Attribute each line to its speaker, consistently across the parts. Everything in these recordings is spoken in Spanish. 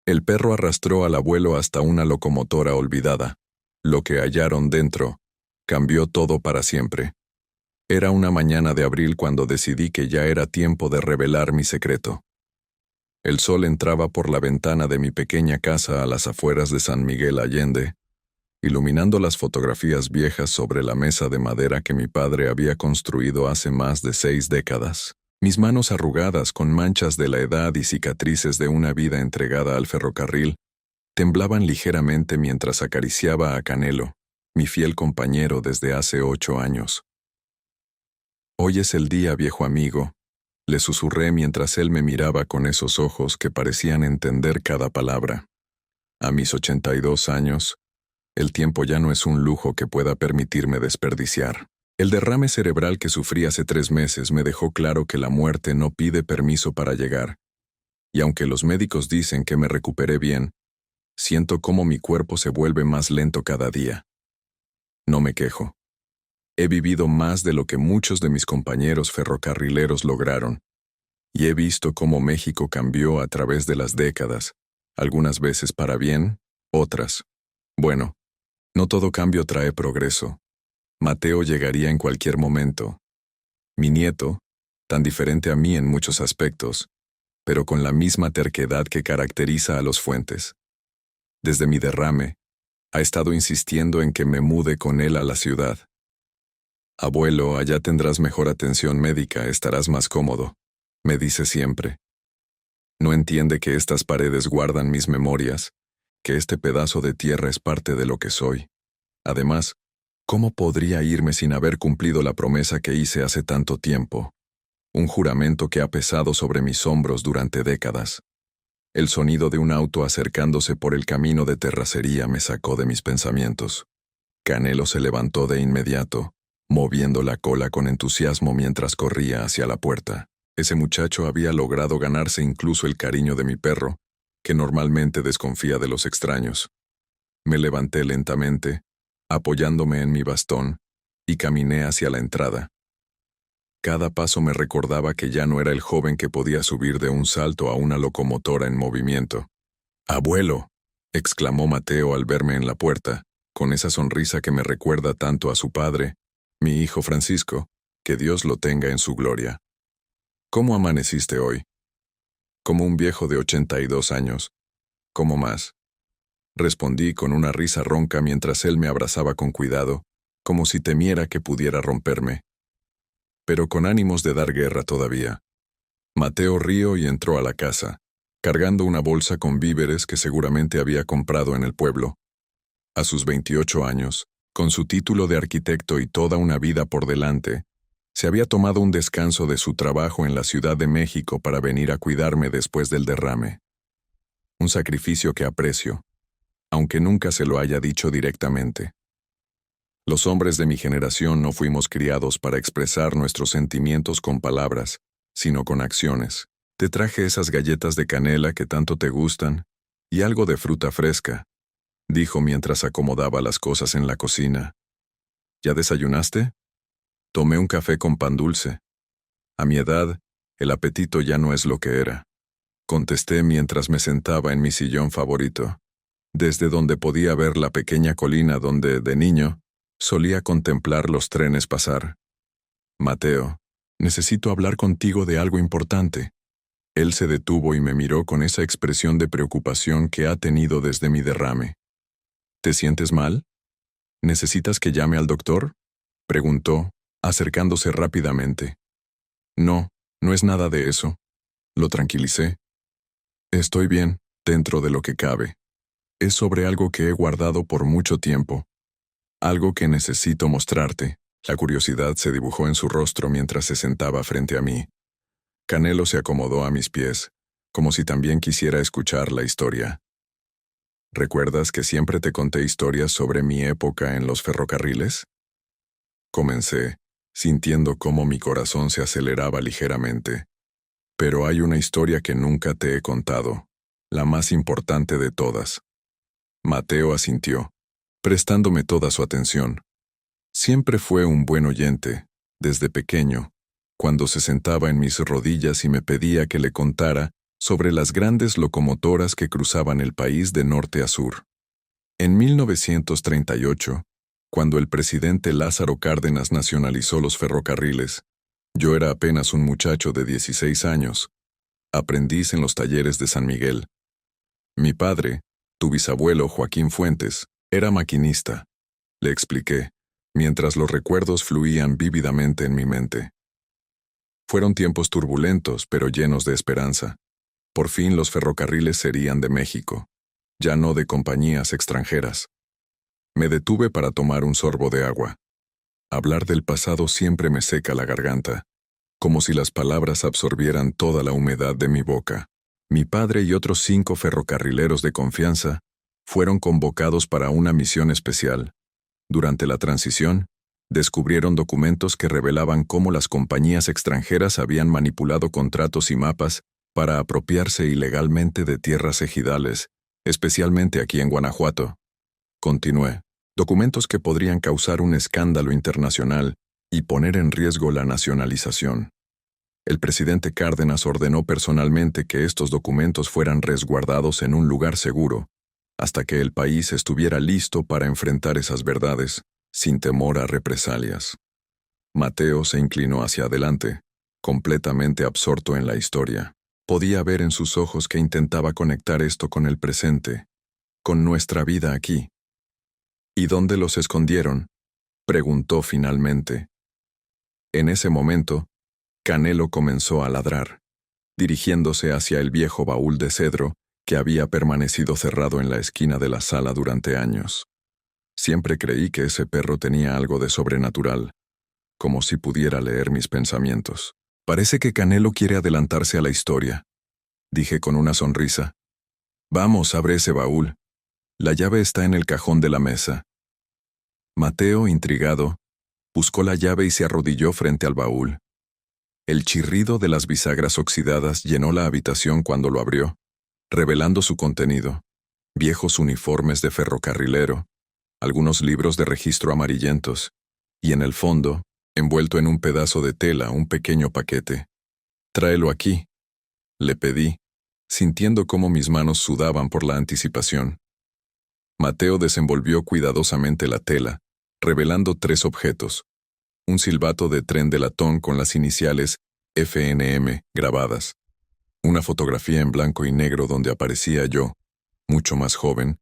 Speaker 1: El perro arrastró al abuelo hasta una locomotora olvidada. Lo que hallaron dentro cambió todo para siempre. Era una mañana de abril cuando decidí que ya era tiempo de revelar mi secreto. El sol entraba por la ventana de mi pequeña casa a las afueras de San Miguel Allende, iluminando las fotografías viejas sobre la mesa de madera que mi padre había construido hace más de 6 décadas. Mis manos arrugadas con manchas de la edad y cicatrices de una vida entregada al ferrocarril temblaban ligeramente mientras acariciaba a Canelo, mi fiel compañero desde hace 8 años. «Hoy es el día, viejo amigo», le susurré mientras él me miraba con esos ojos que parecían entender cada palabra. A mis 82 años, el tiempo ya no es un lujo que pueda permitirme desperdiciar. El derrame cerebral que sufrí hace 3 meses me dejó claro que la muerte no pide permiso para llegar. Y aunque los médicos dicen que me recuperé bien, siento cómo mi cuerpo se vuelve más lento cada día. No me quejo. He vivido más de lo que muchos de mis compañeros ferrocarrileros lograron, y he visto cómo México cambió a través de las décadas, algunas veces para bien, otras. Bueno, no todo cambio trae progreso. Mateo llegaría en cualquier momento. Mi nieto, tan diferente a mí en muchos aspectos, pero con la misma terquedad que caracteriza a los Fuentes. Desde mi derrame, ha estado insistiendo en que me mude con él a la ciudad. «Abuelo, allá tendrás mejor atención médica, estarás más cómodo», me dice siempre. No entiende que estas paredes guardan mis memorias, que este pedazo de tierra es parte de lo que soy. Además, ¿cómo podría irme sin haber cumplido la promesa que hice hace tanto tiempo? Un juramento que ha pesado sobre mis hombros durante décadas. El sonido de un auto acercándose por el camino de terracería me sacó de mis pensamientos. Canelo se levantó de inmediato, moviendo la cola con entusiasmo mientras corría hacia la puerta. Ese muchacho había logrado ganarse incluso el cariño de mi perro, que normalmente desconfía de los extraños. Me levanté lentamente, apoyándome en mi bastón, y caminé hacia la entrada. Cada paso me recordaba que ya no era el joven que podía subir de un salto a una locomotora en movimiento. «¡Abuelo!», exclamó Mateo al verme en la puerta, con esa sonrisa que me recuerda tanto a su padre, mi hijo Francisco, que Dios lo tenga en su gloria. «¿Cómo amaneciste hoy?» «Como un viejo de 82 años. ¿Cómo más?», respondí con una risa ronca mientras él me abrazaba con cuidado, como si temiera que pudiera romperme. Pero con ánimos de dar guerra todavía. Mateo rió y entró a la casa, cargando una bolsa con víveres que seguramente había comprado en el pueblo. A sus 28 años, con su título de arquitecto y toda una vida por delante, se había tomado un descanso de su trabajo en la Ciudad de México para venir a cuidarme después del derrame. Un sacrificio que aprecio, aunque nunca se lo haya dicho directamente. Los hombres de mi generación no fuimos criados para expresar nuestros sentimientos con palabras, sino con acciones. Te traje esas galletas de canela que tanto te gustan, y algo de fruta fresca, dijo mientras acomodaba las cosas en la cocina. ¿Ya desayunaste? Tomé un café con pan dulce. A mi edad, el apetito ya no es lo que era. Contesté mientras me sentaba en mi sillón favorito, desde donde podía ver la pequeña colina donde, de niño, solía contemplar los trenes pasar. «Mateo, necesito hablar contigo de algo importante». Él se detuvo y me miró con esa expresión de preocupación que ha tenido desde mi derrame. «¿Te sientes mal? ¿Necesitas que llame al doctor?», preguntó, acercándose rápidamente. «No, no es nada de eso», lo tranquilicé. «Estoy bien, dentro de lo que cabe. Es sobre algo que he guardado por mucho tiempo. Algo que necesito mostrarte». La curiosidad se dibujó en su rostro mientras se sentaba frente a mí. Canelo se acomodó a mis pies, como si también quisiera escuchar la historia. «¿Recuerdas que siempre te conté historias sobre mi época en los ferrocarriles?», comencé, sintiendo cómo mi corazón se aceleraba ligeramente. «Pero hay una historia que nunca te he contado, la más importante de todas». Mateo asintió, prestándome toda su atención. Siempre fue un buen oyente, desde pequeño. Cuando se sentaba en mis rodillas y me pedía que le contara, sobre las grandes locomotoras que cruzaban el país de norte a sur. En 1938, cuando el presidente Lázaro Cárdenas nacionalizó los ferrocarriles, yo era apenas un muchacho de 16 años, aprendiz en los talleres de San Miguel. Mi padre, tu bisabuelo Joaquín Fuentes, era maquinista, le expliqué, mientras los recuerdos fluían vívidamente en mi mente. Fueron tiempos turbulentos, pero llenos de esperanza. Por fin los ferrocarriles serían de México, ya no de compañías extranjeras. Me detuve para tomar un sorbo de agua. Hablar del pasado siempre me seca la garganta, como si las palabras absorbieran toda la humedad de mi boca. Mi padre y otros 5 ferrocarrileros de confianza fueron convocados para una misión especial. Durante la transición, descubrieron documentos que revelaban cómo las compañías extranjeras habían manipulado contratos y mapas para apropiarse ilegalmente de tierras ejidales, especialmente aquí en Guanajuato. Continué. Documentos que podrían causar un escándalo internacional y poner en riesgo la nacionalización. El presidente Cárdenas ordenó personalmente que estos documentos fueran resguardados en un lugar seguro, hasta que el país estuviera listo para enfrentar esas verdades, sin temor a represalias. Mateo se inclinó hacia adelante, completamente absorto en la historia. Podía ver en sus ojos que intentaba conectar esto con el presente, con nuestra vida aquí. ¿Y dónde los escondieron?, preguntó finalmente. En ese momento, Canelo comenzó a ladrar, dirigiéndose hacia el viejo baúl de cedro que había permanecido cerrado en la esquina de la sala durante años. Siempre creí que ese perro tenía algo de sobrenatural, como si pudiera leer mis pensamientos. Parece que Canelo quiere adelantarse a la historia, dije con una sonrisa. Vamos, abre ese baúl. La llave está en el cajón de la mesa. Mateo, intrigado, buscó la llave y se arrodilló frente al baúl. El chirrido de las bisagras oxidadas llenó la habitación cuando lo abrió, revelando su contenido: viejos uniformes de ferrocarrilero, algunos libros de registro amarillentos, y en el fondo, envuelto en un pedazo de tela, un pequeño paquete. Tráelo aquí, le pedí, sintiendo cómo mis manos sudaban por la anticipación. Mateo desenvolvió cuidadosamente la tela, revelando 3 objetos: un silbato de tren de latón con las iniciales FNM grabadas, una fotografía en blanco y negro donde aparecía yo, mucho más joven,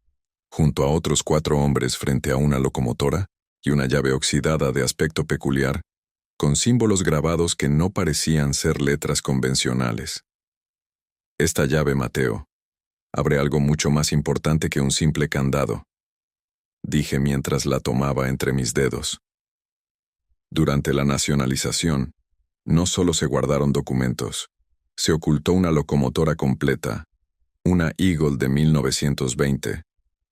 Speaker 1: junto a otros 4 hombres frente a una locomotora, y una llave oxidada de aspecto peculiar, con símbolos grabados que no parecían ser letras convencionales. Esta llave, Mateo, abre algo mucho más importante que un simple candado, dije mientras la tomaba entre mis dedos. Durante la nacionalización, no solo se guardaron documentos, se ocultó una locomotora completa, una Eagle de 1920,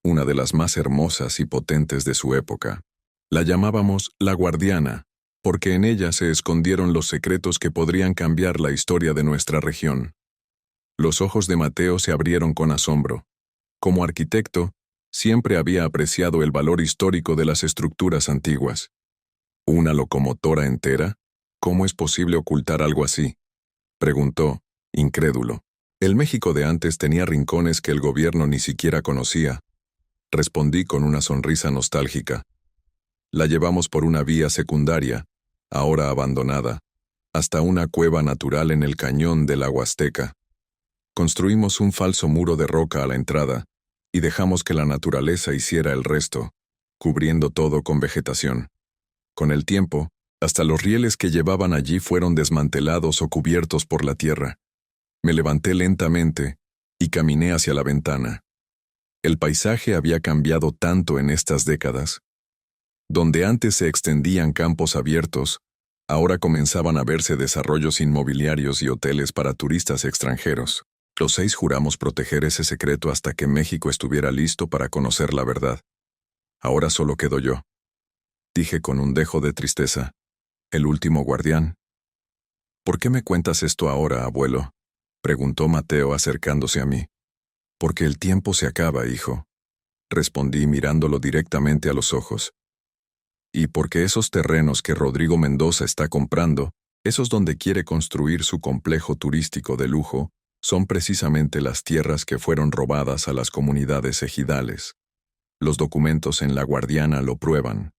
Speaker 1: una de las más hermosas y potentes de su época. La llamábamos La Guardiana, porque en ella se escondieron los secretos que podrían cambiar la historia de nuestra región. Los ojos de Mateo se abrieron con asombro. Como arquitecto, siempre había apreciado el valor histórico de las estructuras antiguas. ¿Una locomotora entera? ¿Cómo es posible ocultar algo así?, preguntó, incrédulo. El México de antes tenía rincones que el gobierno ni siquiera conocía, respondí con una sonrisa nostálgica. La llevamos por una vía secundaria, ahora abandonada, hasta una cueva natural en el cañón de la Huasteca. Construimos un falso muro de roca a la entrada y dejamos que la naturaleza hiciera el resto, cubriendo todo con vegetación. Con el tiempo, hasta los rieles que llevaban allí fueron desmantelados o cubiertos por la tierra. Me levanté lentamente y caminé hacia la ventana. El paisaje había cambiado tanto en estas décadas. Donde antes se extendían campos abiertos, ahora comenzaban a verse desarrollos inmobiliarios y hoteles para turistas extranjeros. Los 6 juramos proteger ese secreto hasta que México estuviera listo para conocer la verdad. Ahora solo quedo yo, dije con un dejo de tristeza. El último guardián. ¿Por qué me cuentas esto ahora, abuelo?, preguntó Mateo acercándose a mí. Porque el tiempo se acaba, hijo, respondí mirándolo directamente a los ojos. Y porque esos terrenos que Rodrigo Mendoza está comprando, esos donde quiere construir su complejo turístico de lujo, son precisamente las tierras que fueron robadas a las comunidades ejidales. Los documentos en La Guardiana lo prueban.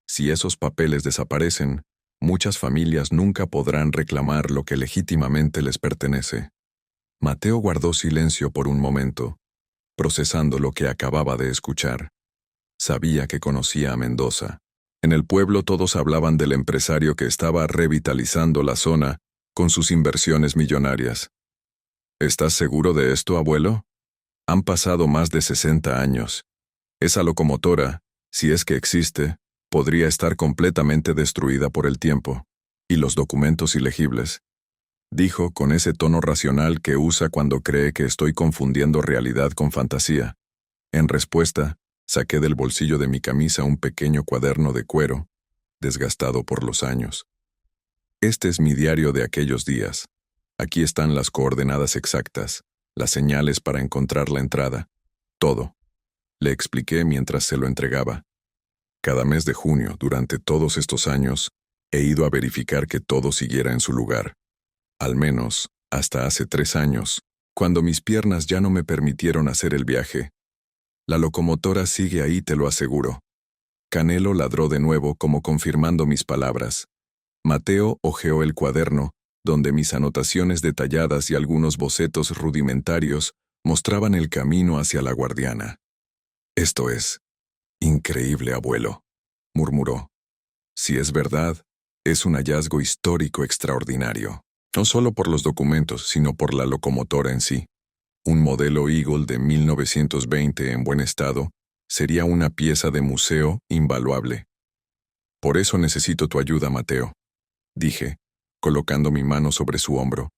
Speaker 1: Si esos papeles desaparecen, muchas familias nunca podrán reclamar lo que legítimamente les pertenece. Mateo guardó silencio por un momento, procesando lo que acababa de escuchar. Sabía que conocía a Mendoza. En el pueblo todos hablaban del empresario que estaba revitalizando la zona con sus inversiones millonarias. ¿Estás seguro de esto, abuelo? Han pasado más de 60 años. Esa locomotora, si es que existe, podría estar completamente destruida por el tiempo. ¿Y los documentos ilegibles? Dijo con ese tono racional que usa cuando cree que estoy confundiendo realidad con fantasía. En respuesta, saqué del bolsillo de mi camisa un pequeño cuaderno de cuero, desgastado por los años. Este es mi diario de aquellos días. Aquí están las coordenadas exactas, las señales para encontrar la entrada. Todo. Le expliqué mientras se lo entregaba. Cada mes de junio, durante todos estos años, he ido a verificar que todo siguiera en su lugar. Al menos, hasta hace 3 años, cuando mis piernas ya no me permitieron hacer el viaje. La locomotora sigue ahí, te lo aseguro. Canelo ladró de nuevo como confirmando mis palabras. Mateo hojeó el cuaderno, donde mis anotaciones detalladas y algunos bocetos rudimentarios mostraban el camino hacia La Guardiana. Esto es increíble, abuelo, murmuró. Si es verdad, es un hallazgo histórico extraordinario. No solo por los documentos, sino por la locomotora en sí. Un modelo Eagle de 1920 en buen estado sería una pieza de museo invaluable. Por eso necesito tu ayuda, Mateo, dije, colocando mi mano sobre su hombro.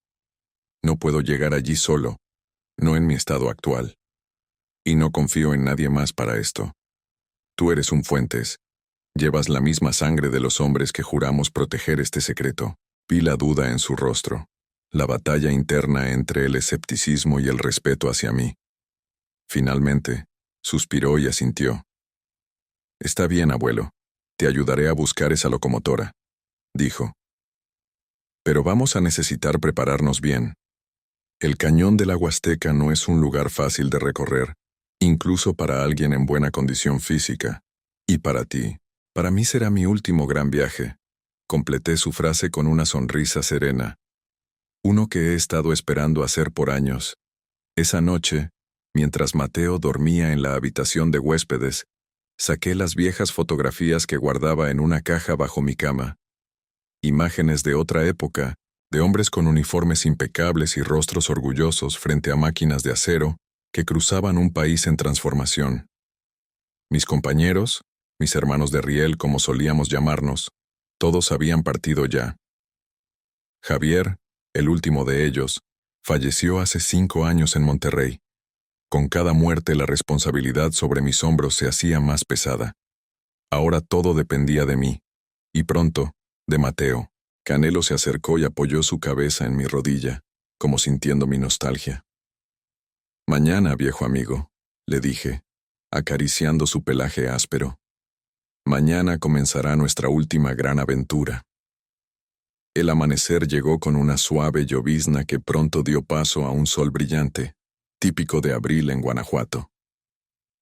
Speaker 1: No puedo llegar allí solo, no en mi estado actual. Y no confío en nadie más para esto. Tú eres un Fuentes. Llevas la misma sangre de los hombres que juramos proteger este secreto. Vi la duda en su rostro, la batalla interna entre el escepticismo y el respeto hacia mí. Finalmente, suspiró y asintió. Está bien, abuelo. Te ayudaré a buscar esa locomotora, dijo. Pero vamos a necesitar prepararnos bien. El cañón de la Huasteca no es un lugar fácil de recorrer, incluso para alguien en buena condición física. Y para ti, para mí será mi último gran viaje. Completé su frase con una sonrisa serena. Uno que he estado esperando hacer por años. Esa noche, mientras Mateo dormía en la habitación de huéspedes, saqué las viejas fotografías que guardaba en una caja bajo mi cama. Imágenes de otra época, de hombres con uniformes impecables y rostros orgullosos frente a máquinas de acero que cruzaban un país en transformación. Mis compañeros, mis hermanos de riel como solíamos llamarnos, todos habían partido ya. Javier, el último de ellos, falleció hace 5 años en Monterrey. Con cada muerte la responsabilidad sobre mis hombros se hacía más pesada. Ahora todo dependía de mí. Y pronto, de Mateo. Canelo se acercó y apoyó su cabeza en mi rodilla, como sintiendo mi nostalgia. Mañana, viejo amigo, le dije, acariciando su pelaje áspero. Mañana comenzará nuestra última gran aventura. El amanecer llegó con una suave llovizna que pronto dio paso a un sol brillante, típico de abril en Guanajuato.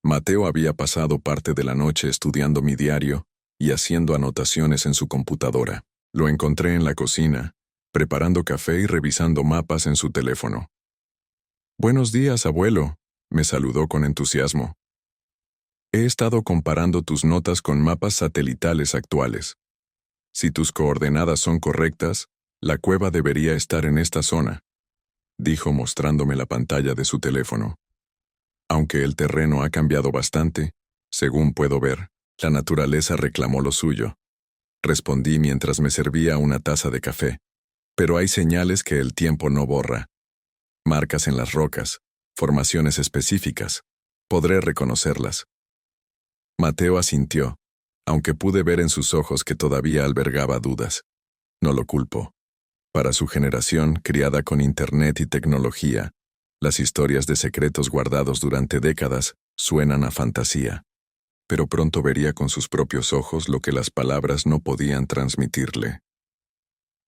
Speaker 1: Mateo había pasado parte de la noche estudiando mi diario y haciendo anotaciones en su computadora. Lo encontré en la cocina, preparando café y revisando mapas en su teléfono. «Buenos días, abuelo», me saludó con entusiasmo. «He estado comparando tus notas con mapas satelitales actuales. Si tus coordenadas son correctas, la cueva debería estar en esta zona», dijo mostrándome la pantalla de su teléfono. Aunque el terreno ha cambiado bastante, según puedo ver, la naturaleza reclamó lo suyo. Respondí mientras me servía una taza de café. Pero hay señales que el tiempo no borra. Marcas en las rocas, formaciones específicas. Podré reconocerlas. Mateo asintió, aunque pude ver en sus ojos que todavía albergaba dudas. No lo culpo. Para su generación, criada con Internet y tecnología, las historias de secretos guardados durante décadas suenan a fantasía. Pero pronto vería con sus propios ojos lo que las palabras no podían transmitirle.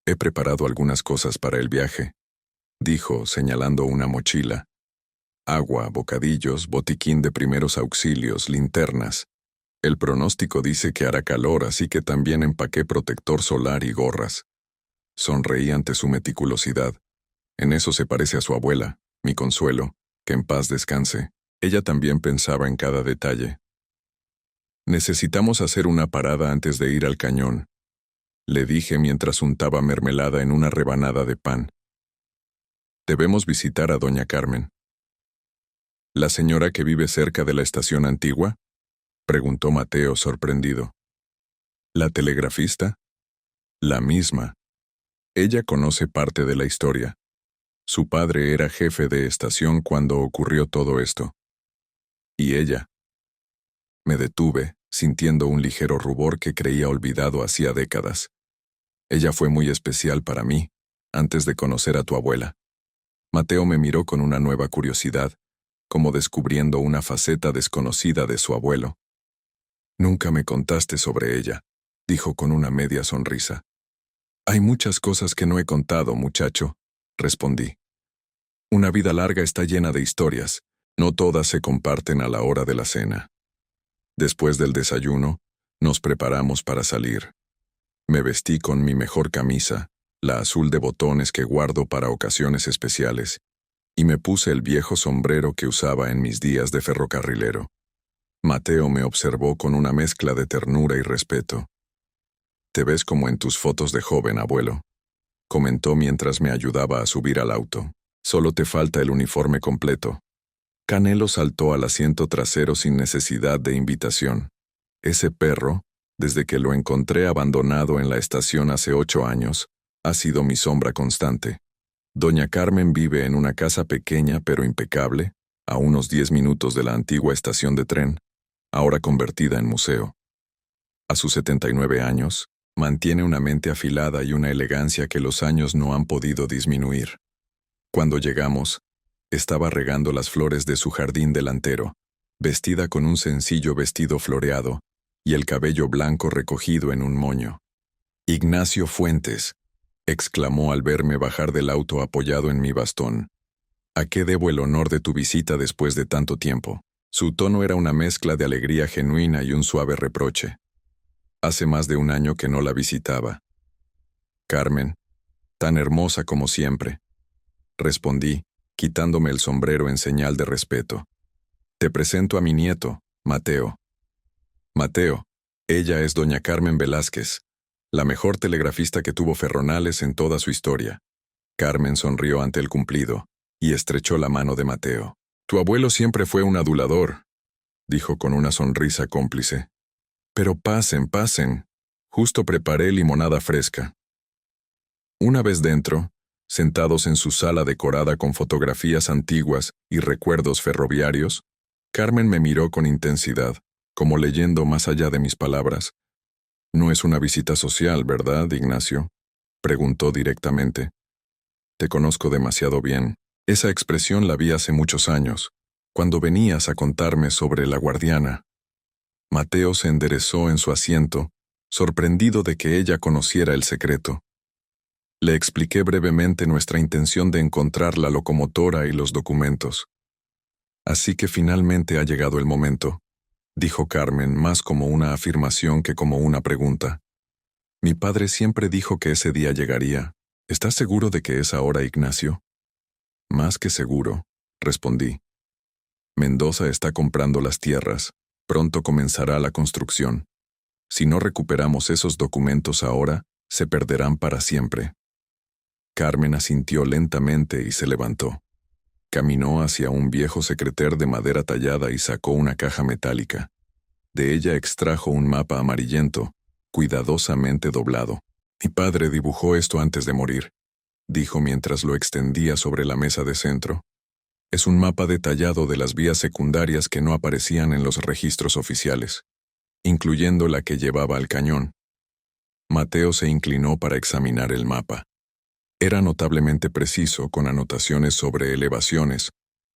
Speaker 1: He preparado algunas cosas para el viaje, dijo, señalando una mochila. Agua, bocadillos, botiquín de primeros auxilios, linternas. El pronóstico dice que hará calor, así que también empaqué protector solar y gorras. Sonreí ante su meticulosidad. En eso se parece a su abuela, mi consuelo, que en paz descanse. Ella también pensaba en cada detalle. Necesitamos hacer una parada antes de ir al cañón, le dije mientras untaba mermelada en una rebanada de pan. Debemos visitar a doña Carmen. ¿La señora que vive cerca de la estación antigua?, preguntó Mateo sorprendido. ¿La telegrafista? La misma. Ella conoce parte de la historia. Su padre era jefe de estación cuando ocurrió todo esto. ¿Y ella? Me detuve, sintiendo un ligero rubor que creía olvidado hacía décadas. Ella fue muy especial para mí, antes de conocer a tu abuela. Mateo me miró con una nueva curiosidad, como descubriendo una faceta desconocida de su abuelo. Nunca me contaste sobre ella, dijo con una media sonrisa. Hay muchas cosas que no he contado, muchacho, respondí. Una vida larga está llena de historias, no todas se comparten a la hora de la cena. Después del desayuno, nos preparamos para salir. Me vestí con mi mejor camisa, la azul de botones que guardo para ocasiones especiales, y me puse el viejo sombrero que usaba en mis días de ferrocarrilero. Mateo me observó con una mezcla de ternura y respeto. «Te ves como en tus fotos de joven, abuelo», comentó mientras me ayudaba a subir al auto. «Solo te falta el uniforme completo». Canelo saltó al asiento trasero sin necesidad de invitación. Ese perro, desde que lo encontré abandonado en la estación hace 8 años, ha sido mi sombra constante. Doña Carmen vive en una casa pequeña pero impecable, a unos 10 minutos de la antigua estación de tren, ahora convertida en museo. A sus 79 años, mantiene una mente afilada y una elegancia que los años no han podido disminuir. Cuando llegamos, estaba regando las flores de su jardín delantero, vestida con un sencillo vestido floreado y el cabello blanco recogido en un moño. «Ignacio Fuentes», exclamó al verme bajar del auto apoyado en mi bastón. «¿A qué debo el honor de tu visita después de tanto tiempo?» Su tono era una mezcla de alegría genuina y un suave reproche. Hace más de un año que no la visitaba. «Carmen, tan hermosa como siempre», respondí, quitándome el sombrero en señal de respeto. «Te presento a mi nieto, Mateo». «Mateo, ella es doña Carmen Velázquez, la mejor telegrafista que tuvo Ferronales en toda su historia». Carmen sonrió ante el cumplido y estrechó la mano de Mateo. «Tu abuelo siempre fue un adulador», dijo con una sonrisa cómplice. «Pero pasen, pasen. Justo preparé limonada fresca». Una vez dentro, sentados en su sala decorada con fotografías antiguas y recuerdos ferroviarios, Carmen me miró con intensidad, como leyendo más allá de mis palabras. «No es una visita social, ¿verdad, Ignacio?», preguntó directamente. «Te conozco demasiado bien. Esa expresión la vi hace muchos años, cuando venías a contarme sobre la guardiana». Mateo se enderezó en su asiento, sorprendido de que ella conociera el secreto. Le expliqué brevemente nuestra intención de encontrar la locomotora y los documentos. «Así que finalmente ha llegado el momento», dijo Carmen más como una afirmación que como una pregunta. «Mi padre siempre dijo que ese día llegaría. ¿Estás seguro de que es ahora, Ignacio?» «Más que seguro», respondí. «Mendoza está comprando las tierras. Pronto comenzará la construcción. Si no recuperamos esos documentos ahora, se perderán para siempre». Carmen asintió lentamente y se levantó. Caminó hacia un viejo secreter de madera tallada y sacó una caja metálica. De ella extrajo un mapa amarillento, cuidadosamente doblado. «Mi padre dibujó esto antes de morir», dijo mientras lo extendía sobre la mesa de centro. «Es un mapa detallado de las vías secundarias que no aparecían en los registros oficiales, incluyendo la que llevaba al cañón». Mateo se inclinó para examinar el mapa. Era notablemente preciso, con anotaciones sobre elevaciones,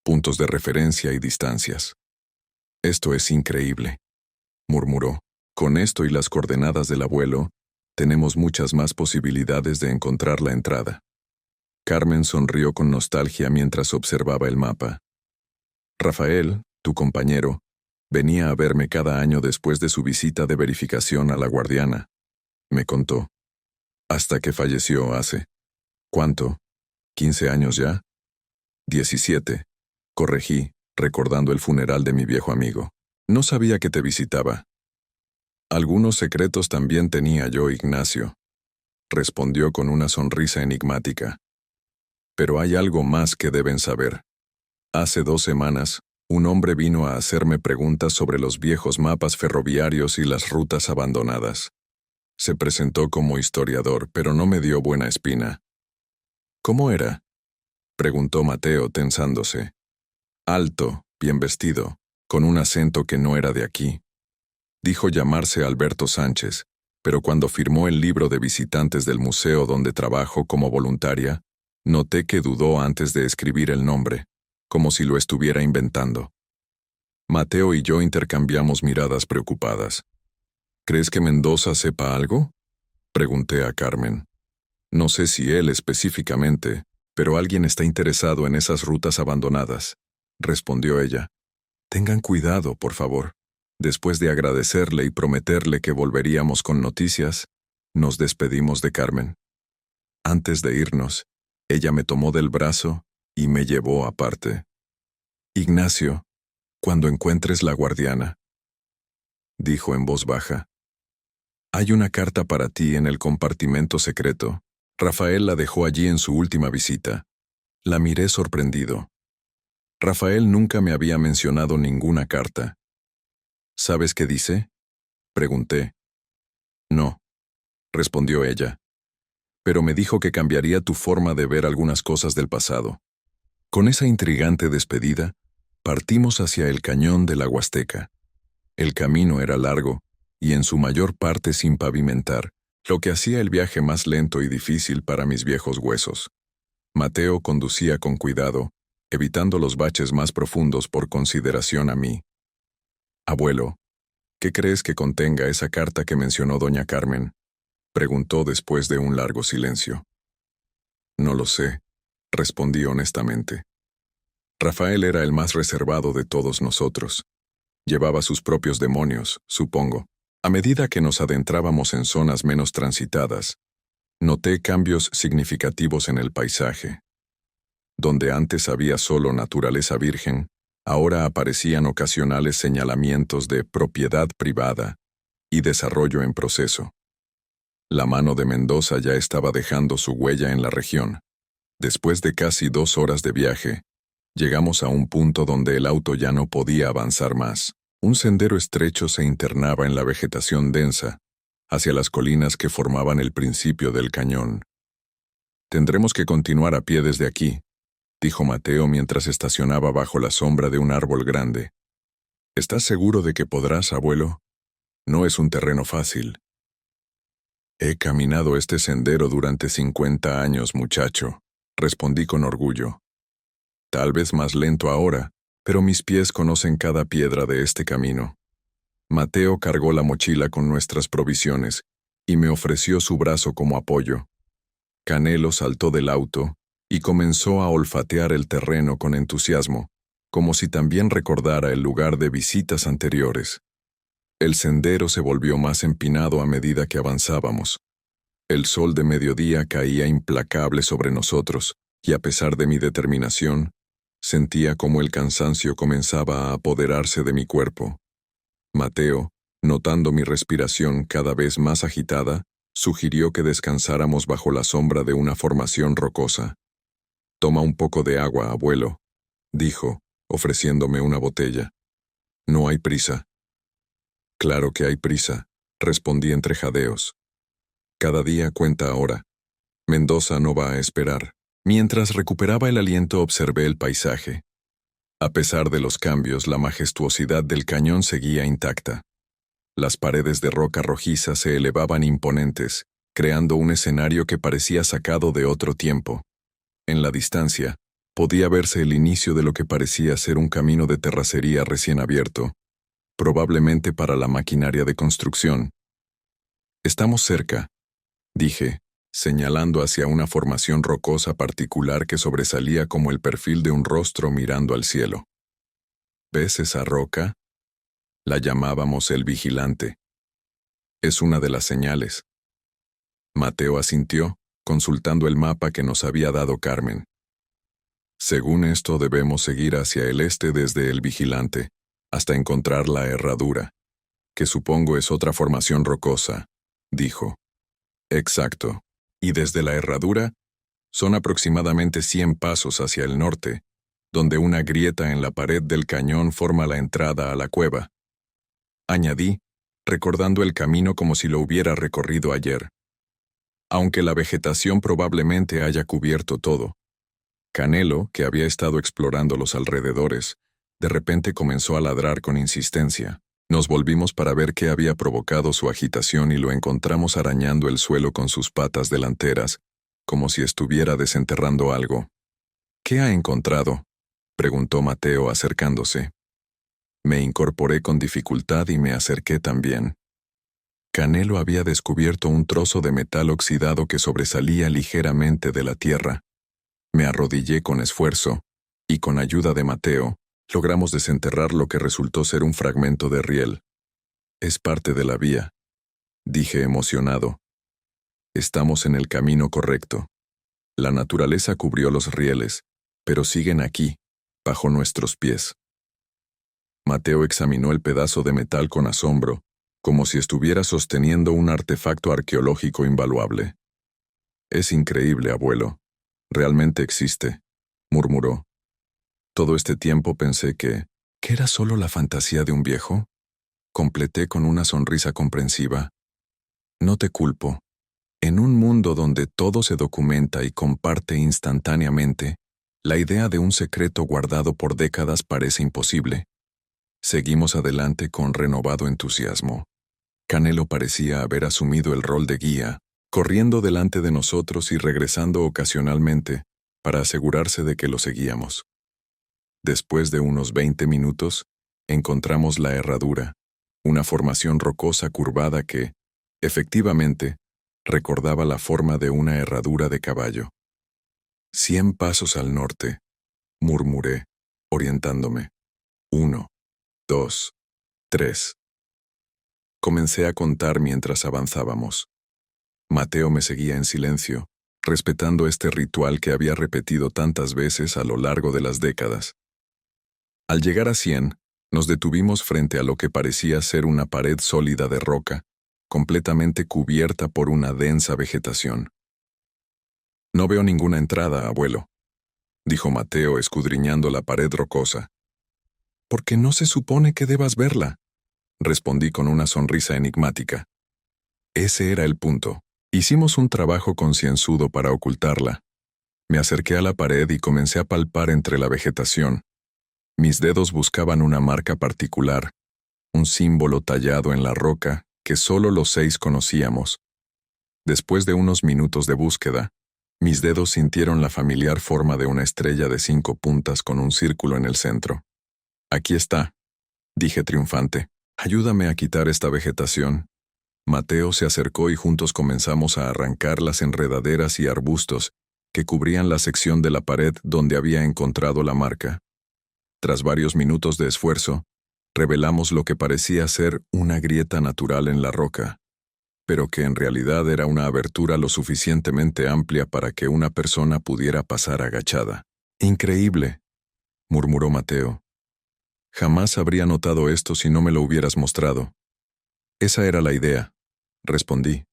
Speaker 1: puntos de referencia y distancias. «Esto es increíble», murmuró. «Con esto y las coordenadas del abuelo, tenemos muchas más posibilidades de encontrar la entrada». Carmen sonrió con nostalgia mientras observaba el mapa. Rafael, tu compañero, venía a verme cada año después de su visita de verificación a la guardiana, me contó. Hasta que falleció hace... ¿Cuánto? ¿15 años ya? 17. Corregí, recordando el funeral de mi viejo amigo. No sabía que te visitaba. Algunos secretos también tenía yo, Ignacio, respondió con una sonrisa enigmática. Pero hay algo más que deben saber. Hace 2 semanas, un hombre vino a hacerme preguntas sobre los viejos mapas ferroviarios y las rutas abandonadas. Se presentó como historiador, pero no me dio buena espina. ¿Cómo era?, preguntó Mateo tensándose. Alto, bien vestido, con un acento que no era de aquí. Dijo llamarse Alberto Sánchez, pero cuando firmó el libro de visitantes del museo donde trabajo como voluntaria, noté que dudó antes de escribir el nombre, como si lo estuviera inventando. Mateo y yo intercambiamos miradas preocupadas. ¿Crees que Mendoza sepa algo?, pregunté a Carmen. No sé si él específicamente, pero alguien está interesado en esas rutas abandonadas, respondió ella. Tengan cuidado, por favor. Después de agradecerle y prometerle que volveríamos con noticias, nos despedimos de Carmen. Antes de irnos, ella me tomó del brazo y me llevó aparte. Ignacio, cuando encuentres la guardiana, dijo en voz baja. Hay una carta para ti en el compartimento secreto. Rafael la dejó allí en su última visita. La miré sorprendido. Rafael nunca me había mencionado ninguna carta. ¿Sabes qué dice?, pregunté. No, respondió ella. Pero me dijo que cambiaría tu forma de ver algunas cosas del pasado. Con esa intrigante despedida, partimos hacia el cañón de la Huasteca. El camino era largo y en su mayor parte sin pavimentar, lo que hacía el viaje más lento y difícil para mis viejos huesos. Mateo conducía con cuidado, evitando los baches más profundos por consideración a mí. Abuelo, ¿qué crees que contenga esa carta que mencionó doña Carmen?, preguntó después de un largo silencio. No lo sé, respondí honestamente. Rafael era el más reservado de todos nosotros. Llevaba sus propios demonios, supongo. A medida que nos adentrábamos en zonas menos transitadas, noté cambios significativos en el paisaje. Donde antes había solo naturaleza virgen, ahora aparecían ocasionales señalamientos de propiedad privada y desarrollo en proceso. La mano de Mendoza ya estaba dejando su huella en la región. Después de casi 2 horas de viaje, llegamos a un punto donde el auto ya no podía avanzar más. Un sendero estrecho se internaba en la vegetación densa, hacia las colinas que formaban el principio del cañón. Tendremos que continuar a pie desde aquí, dijo Mateo mientras estacionaba bajo la sombra de un árbol grande. ¿Estás seguro de que podrás, abuelo? No es un terreno fácil. He caminado este sendero durante 50 años, muchacho, respondí con orgullo. Tal vez más lento ahora, pero mis pies conocen cada piedra de este camino. Mateo cargó la mochila con nuestras provisiones y me ofreció su brazo como apoyo. Canelo saltó del auto y comenzó a olfatear el terreno con entusiasmo, como si también recordara el lugar de visitas anteriores. El sendero se volvió más empinado a medida que avanzábamos. El sol de mediodía caía implacable sobre nosotros, y a pesar de mi determinación, sentía como el cansancio comenzaba a apoderarse de mi cuerpo. Mateo, notando mi respiración cada vez más agitada, sugirió que descansáramos bajo la sombra de una formación rocosa. «Toma un poco de agua, abuelo», dijo, ofreciéndome una botella. «No hay prisa». «Claro que hay prisa», respondí entre jadeos. «Cada día cuenta ahora. Mendoza no va a esperar». Mientras recuperaba el aliento observé el paisaje. A pesar de los cambios, la majestuosidad del cañón seguía intacta. Las paredes de roca rojiza se elevaban imponentes, creando un escenario que parecía sacado de otro tiempo. En la distancia, podía verse el inicio de lo que parecía ser un camino de terracería recién abierto, probablemente para la maquinaria de construcción. «Estamos cerca», dije, señalando hacia una formación rocosa particular que sobresalía como el perfil de un rostro mirando al cielo. ¿Ves esa roca? La llamábamos el vigilante. Es una de las señales. Mateo asintió, consultando el mapa que nos había dado Carmen. Según esto debemos seguir hacia el este desde el vigilante, hasta encontrar la herradura, que supongo es otra formación rocosa, dijo. Exacto. Y desde la herradura, son aproximadamente 100 pasos hacia el norte, donde una grieta en la pared del cañón forma la entrada a la cueva. Añadí, recordando el camino como si lo hubiera recorrido ayer. Aunque la vegetación probablemente haya cubierto todo. Canelo, que había estado explorando los alrededores, de repente comenzó a ladrar con insistencia. Nos volvimos para ver qué había provocado su agitación y lo encontramos arañando el suelo con sus patas delanteras, como si estuviera desenterrando algo. ¿Qué ha encontrado?, preguntó Mateo acercándose. Me incorporé con dificultad y me acerqué también. Canelo había descubierto un trozo de metal oxidado que sobresalía ligeramente de la tierra. Me arrodillé con esfuerzo, y con ayuda de Mateo, logramos desenterrar lo que resultó ser un fragmento de riel. Es parte de la vía, dije emocionado. Estamos en el camino correcto. La naturaleza cubrió los rieles, pero siguen aquí, bajo nuestros pies. Mateo examinó el pedazo de metal con asombro, como si estuviera sosteniendo un artefacto arqueológico invaluable. Es increíble, abuelo. Realmente existe, murmuró. Todo este tiempo pensé que era solo la fantasía de un viejo. Completé con una sonrisa comprensiva. No te culpo. En un mundo donde todo se documenta y comparte instantáneamente, la idea de un secreto guardado por décadas parece imposible. Seguimos adelante con renovado entusiasmo. Canelo parecía haber asumido el rol de guía, corriendo delante de nosotros y regresando ocasionalmente para asegurarse de que lo seguíamos. Después de unos 20 minutos, encontramos la herradura, una formación rocosa curvada que, efectivamente, recordaba la forma de una herradura de caballo. 100 pasos al norte, murmuré, orientándome. 1, 2, 3. Comencé a contar mientras avanzábamos. Mateo me seguía en silencio, respetando este ritual que había repetido tantas veces a lo largo de las décadas. Al llegar a 100, nos detuvimos frente a lo que parecía ser una pared sólida de roca, completamente cubierta por una densa vegetación. No veo ninguna entrada, abuelo, dijo Mateo escudriñando la pared rocosa. ¿Por qué no se supone que debas verla?, respondí con una sonrisa enigmática. Ese era el punto. Hicimos un trabajo concienzudo para ocultarla. Me acerqué a la pared y comencé a palpar entre la vegetación. Mis dedos buscaban una marca particular, un símbolo tallado en la roca que solo los 6 conocíamos. Después de unos minutos de búsqueda, mis dedos sintieron la familiar forma de una estrella de 5 puntas con un círculo en el centro. Aquí está, dije triunfante. Ayúdame a quitar esta vegetación. Mateo se acercó y juntos comenzamos a arrancar las enredaderas y arbustos que cubrían la sección de la pared donde había encontrado la marca. Tras varios minutos de esfuerzo, revelamos lo que parecía ser una grieta natural en la roca, pero que en realidad era una abertura lo suficientemente amplia para que una persona pudiera pasar agachada. Increíble, murmuró Mateo. Jamás habría notado esto si no me lo hubieras mostrado. Esa era la idea, respondí.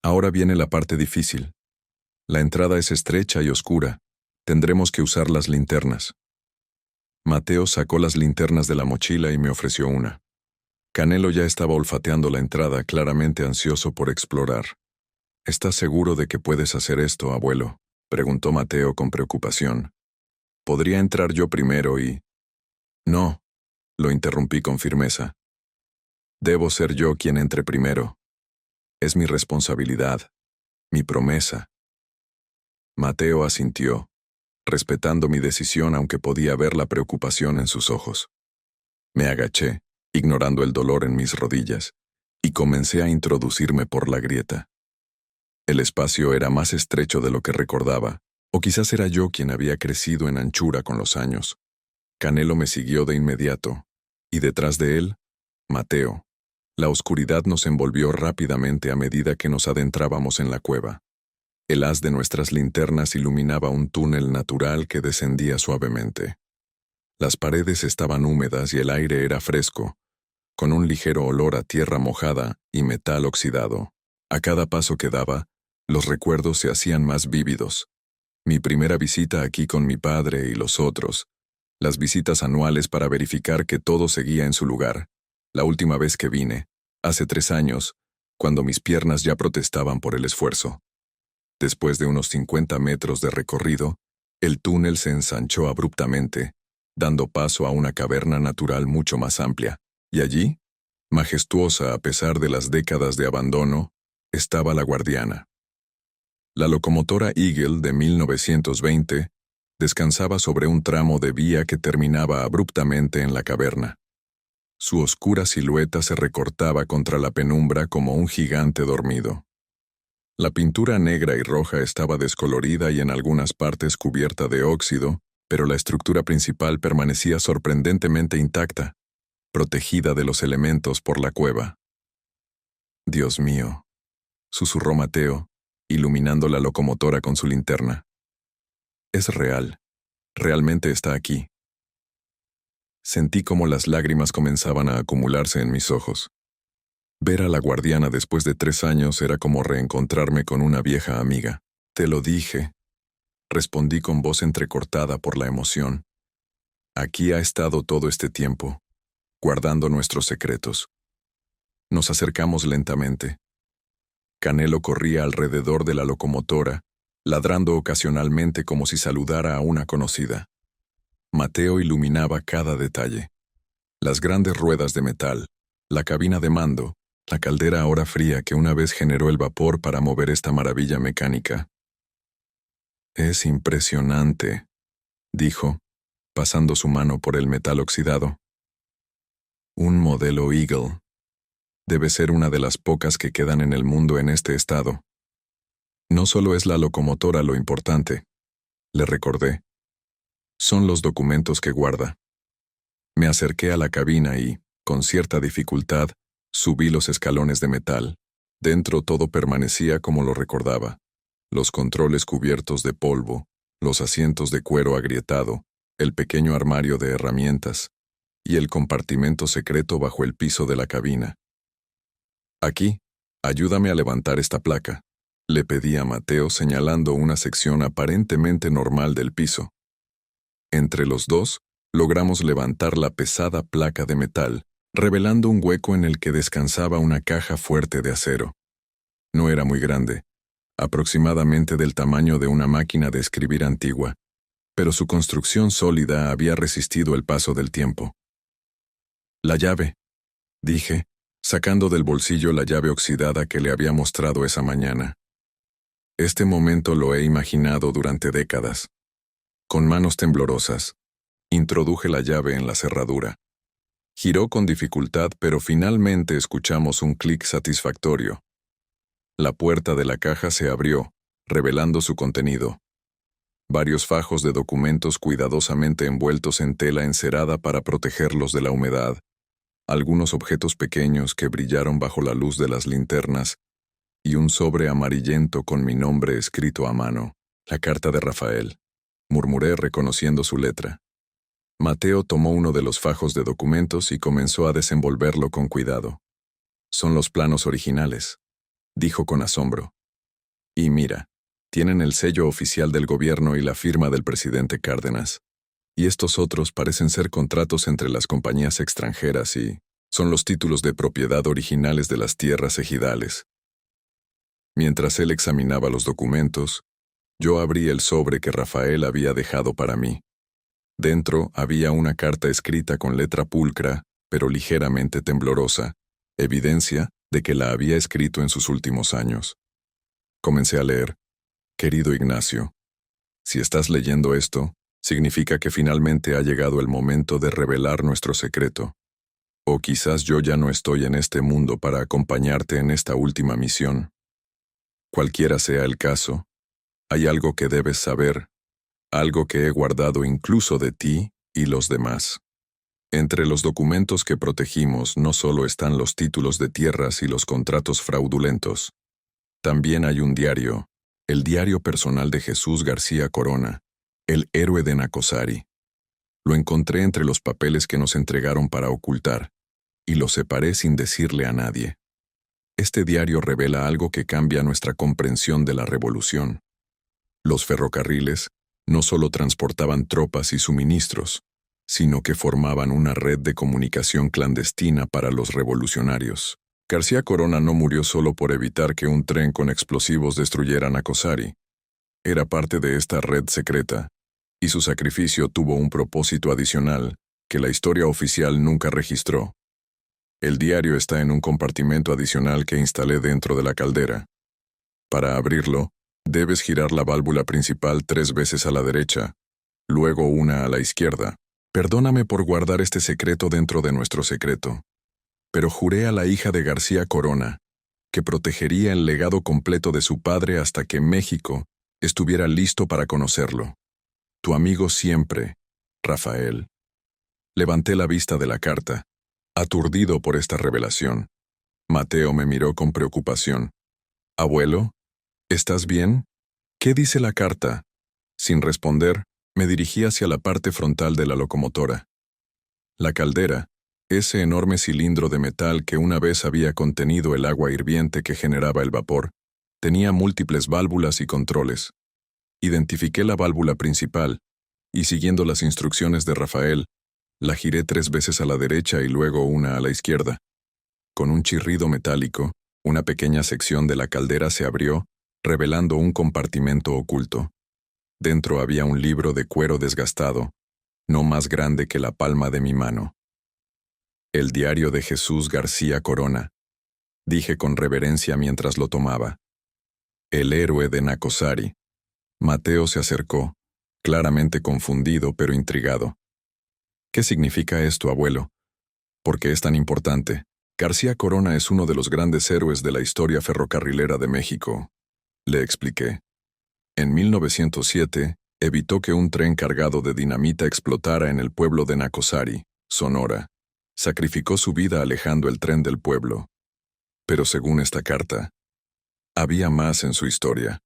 Speaker 1: Ahora viene la parte difícil. La entrada es estrecha y oscura. Tendremos que usar las linternas. Mateo sacó las linternas de la mochila y me ofreció una. Canelo ya estaba olfateando la entrada, claramente ansioso por explorar. ¿Estás seguro de que puedes hacer esto, abuelo?, preguntó Mateo con preocupación. Podría entrar yo primero y... No, lo interrumpí con firmeza. Debo ser yo quien entre primero. Es mi responsabilidad, mi promesa. Mateo asintió, respetando mi decisión aunque podía ver la preocupación en sus ojos. Me agaché, ignorando el dolor en mis rodillas, y comencé a introducirme por la grieta. El espacio era más estrecho de lo que recordaba, o quizás era yo quien había crecido en anchura con los años. Canelo me siguió de inmediato, y detrás de él, Mateo. La oscuridad nos envolvió rápidamente a medida que nos adentrábamos en la cueva. El haz de nuestras linternas iluminaba un túnel natural que descendía suavemente. Las paredes estaban húmedas y el aire era fresco, con un ligero olor a tierra mojada y metal oxidado. A cada paso que daba, los recuerdos se hacían más vívidos. Mi primera visita aquí con mi padre y los otros, las visitas anuales para verificar que todo seguía en su lugar, la última vez que vine, hace 3 años, cuando mis piernas ya protestaban por el esfuerzo. Después de unos 50 metros de recorrido, el túnel se ensanchó abruptamente, dando paso a una caverna natural mucho más amplia, y allí, majestuosa a pesar de las décadas de abandono, estaba la guardiana. La locomotora Eagle de 1920 descansaba sobre un tramo de vía que terminaba abruptamente en la caverna. Su oscura silueta se recortaba contra la penumbra como un gigante dormido. La pintura negra y roja estaba descolorida y en algunas partes cubierta de óxido, pero la estructura principal permanecía sorprendentemente intacta, protegida de los elementos por la cueva. «Dios mío», susurró Mateo, iluminando la locomotora con su linterna. «Es real. Realmente está aquí». Sentí como las lágrimas comenzaban a acumularse en mis ojos. Ver a la guardiana después de 3 años era como reencontrarme con una vieja amiga. «Te lo dije», respondí con voz entrecortada por la emoción. «Aquí ha estado todo este tiempo, guardando nuestros secretos». Nos acercamos lentamente. Canelo corría alrededor de la locomotora, ladrando ocasionalmente como si saludara a una conocida. Mateo iluminaba cada detalle. Las grandes ruedas de metal, la cabina de mando, la caldera ahora fría que una vez generó el vapor para mover esta maravilla mecánica. «Es impresionante», dijo, pasando su mano por el metal oxidado. «Un modelo Eagle. Debe ser una de las pocas que quedan en el mundo en este estado. No solo es la locomotora lo importante», le recordé. «Son los documentos que guarda». Me acerqué a la cabina y, con cierta dificultad, subí los escalones de metal. Dentro todo permanecía como lo recordaba. Los controles cubiertos de polvo, los asientos de cuero agrietado, el pequeño armario de herramientas y el compartimento secreto bajo el piso de la cabina. «Aquí, ayúdame a levantar esta placa», le pedí a Mateo señalando una sección aparentemente normal del piso. Entre los dos, logramos levantar la pesada placa de metal, revelando un hueco en el que descansaba una caja fuerte de acero. No era muy grande, aproximadamente del tamaño de una máquina de escribir antigua, pero su construcción sólida había resistido el paso del tiempo. «La llave», dije, sacando del bolsillo la llave oxidada que le había mostrado esa mañana. Este momento lo he imaginado durante décadas. Con manos temblorosas, introduje la llave en la cerradura. Giró con dificultad, pero finalmente escuchamos un clic satisfactorio. La puerta de la caja se abrió, revelando su contenido. Varios fajos de documentos cuidadosamente envueltos en tela encerada para protegerlos de la humedad, algunos objetos pequeños que brillaron bajo la luz de las linternas, y un sobre amarillento con mi nombre escrito a mano. «La carta de Rafael», murmuré reconociendo su letra. Mateo tomó uno de los fajos de documentos y comenzó a desenvolverlo con cuidado. «Son los planos originales», dijo con asombro. «Y mira, tienen el sello oficial del gobierno y la firma del presidente Cárdenas. Y estos otros parecen ser contratos entre las compañías extranjeras y son los títulos de propiedad originales de las tierras ejidales». Mientras él examinaba los documentos, yo abrí el sobre que Rafael había dejado para mí. Dentro había una carta escrita con letra pulcra, pero ligeramente temblorosa, evidencia de que la había escrito en sus últimos años. Comencé a leer. «Querido Ignacio, si estás leyendo esto, significa que finalmente ha llegado el momento de revelar nuestro secreto. O quizás yo ya no estoy en este mundo para acompañarte en esta última misión. Cualquiera sea el caso, hay algo que debes saber, algo que he guardado incluso de ti y los demás. Entre los documentos que protegimos no solo están los títulos de tierras y los contratos fraudulentos. También hay un diario, el diario personal de Jesús García Corona, el héroe de Nacosari. Lo encontré entre los papeles que nos entregaron para ocultar, y lo separé sin decirle a nadie. Este diario revela algo que cambia nuestra comprensión de la revolución. Los ferrocarriles no solo transportaban tropas y suministros, sino que formaban una red de comunicación clandestina para los revolucionarios. García Corona no murió solo por evitar que un tren con explosivos destruyera Nacosari. Era parte de esta red secreta, y su sacrificio tuvo un propósito adicional que la historia oficial nunca registró. El diario está en un compartimento adicional que instalé dentro de la caldera. Para abrirlo, debes girar la válvula principal 3 veces a la derecha, luego una a la izquierda. Perdóname por guardar este secreto dentro de nuestro secreto, pero juré a la hija de García Corona que protegería el legado completo de su padre hasta que México estuviera listo para conocerlo. Tu amigo siempre, Rafael. Levanté la vista de la carta, aturdido por esta revelación. Mateo me miró con preocupación. «Abuelo, ¿estás bien? ¿Qué dice la carta?» Sin responder, me dirigí hacia la parte frontal de la locomotora. La caldera, ese enorme cilindro de metal que una vez había contenido el agua hirviente que generaba el vapor, tenía múltiples válvulas y controles. Identifiqué la válvula principal, y siguiendo las instrucciones de Rafael, la giré 3 veces a la derecha y luego una a la izquierda. Con un chirrido metálico, una pequeña sección de la caldera se abrió, revelando un compartimento oculto. Dentro había un libro de cuero desgastado, no más grande que la palma de mi mano. El diario de Jesús García Corona, dije con reverencia mientras lo tomaba. El héroe de Nacosari. Mateo se acercó, claramente confundido pero intrigado. ¿Qué significa esto, abuelo? ¿Por qué es tan importante? García Corona es uno de los grandes héroes de la historia ferrocarrilera de México, le expliqué. En 1907, evitó que un tren cargado de dinamita explotara en el pueblo de Nacosari, Sonora. Sacrificó su vida alejando el tren del pueblo. Pero según esta carta, había más en su historia.